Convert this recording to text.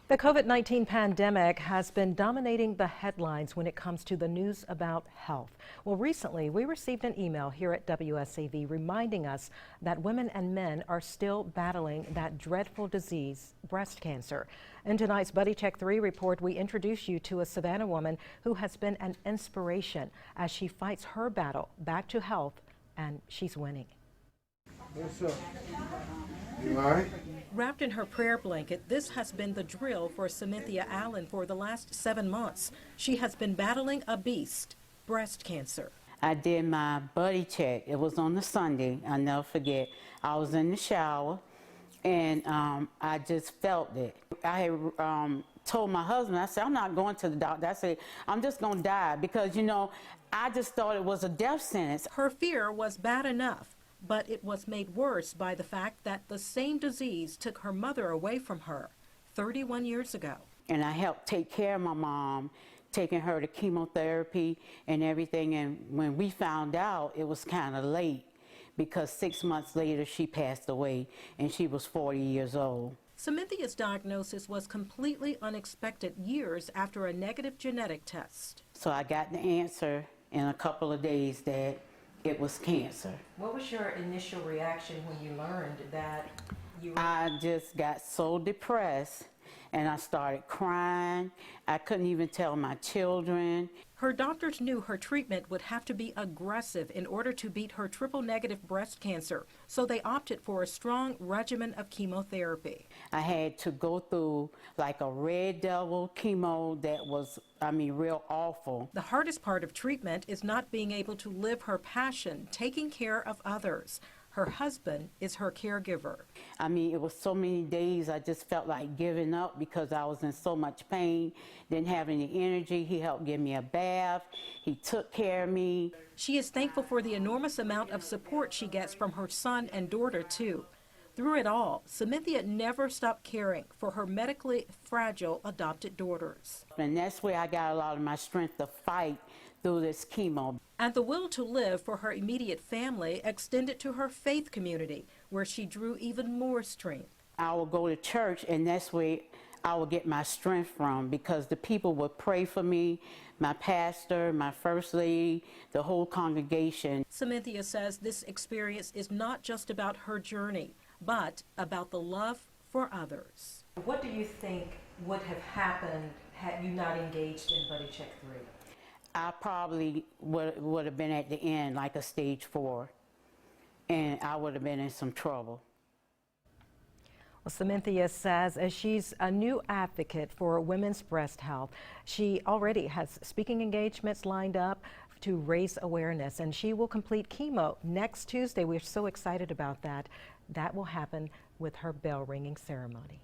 The COVID-19 pandemic has been dominating the headlines when it comes to the news about health. Well, recently we received an email here at WSAV reminding us that women and men are still battling that dreadful disease, breast cancer. In tonight's Buddy Check 3 report, we introduce you to a Savannah woman who has been an inspiration as she fights her battle back to health, and she's winning. What's up? You all right? Wrapped in her prayer blanket, this has been the drill for Symenthia Allen for the last 7 months. She has been battling a beast, breast cancer. I did my buddy check. It was on a Sunday. I'll never forget. I was in the shower, and I just felt it. I had told my husband, I said, I'm not going to the doctor. I said, I'm just going to die because, you know, I just thought it was a death sentence. Her fear was bad enough, but it was made worse by the fact that the same disease took her mother away from her 31 years ago. And I helped take care of my mom, taking her to chemotherapy and everything. And when we found out, it was kind of late because 6 months later she passed away and she was 40 years old. Samanthia's diagnosis was completely unexpected years after a negative genetic test. So I got the answer in a couple of days that it was cancer. What was your initial reaction when you learned that you were... I just got so depressed and I started crying. I couldn't even tell my children. Her doctors knew her treatment would have to be aggressive in order to beat her triple-negative breast cancer, so they opted for a strong regimen of chemotherapy. I had to go through like a red devil chemo that was, real awful. The hardest part of treatment is not being able to live her passion, taking care of others. Her husband is her caregiver. It was so many days I just felt like giving up because I was in so much pain, didn't have any energy. He helped give me a bath. He took care of me. She is thankful for the enormous amount of support she gets from her son and daughter, too. Through it all, Symenthia never stopped caring for her medically fragile adopted daughters. And that's where I got a lot of my strength to fight through this chemo. And the will to live for her immediate family extended to her faith community, where she drew even more strength. I would go to church, and that's where I would get my strength from, because the people would pray for me, my pastor, my first lady, the whole congregation. Symenthia says this experience is not just about her journey, but about the love for others. What do you think would have happened had you not engaged in Buddy Check 3? I probably would have been at the end, like a stage 4, and I would have been in some trouble. Well, Symenthia says as she's a new advocate for women's breast health, she already has speaking engagements lined up to raise awareness, and she will complete chemo next Tuesday. We're so excited about that. That will happen with her bell ringing ceremony.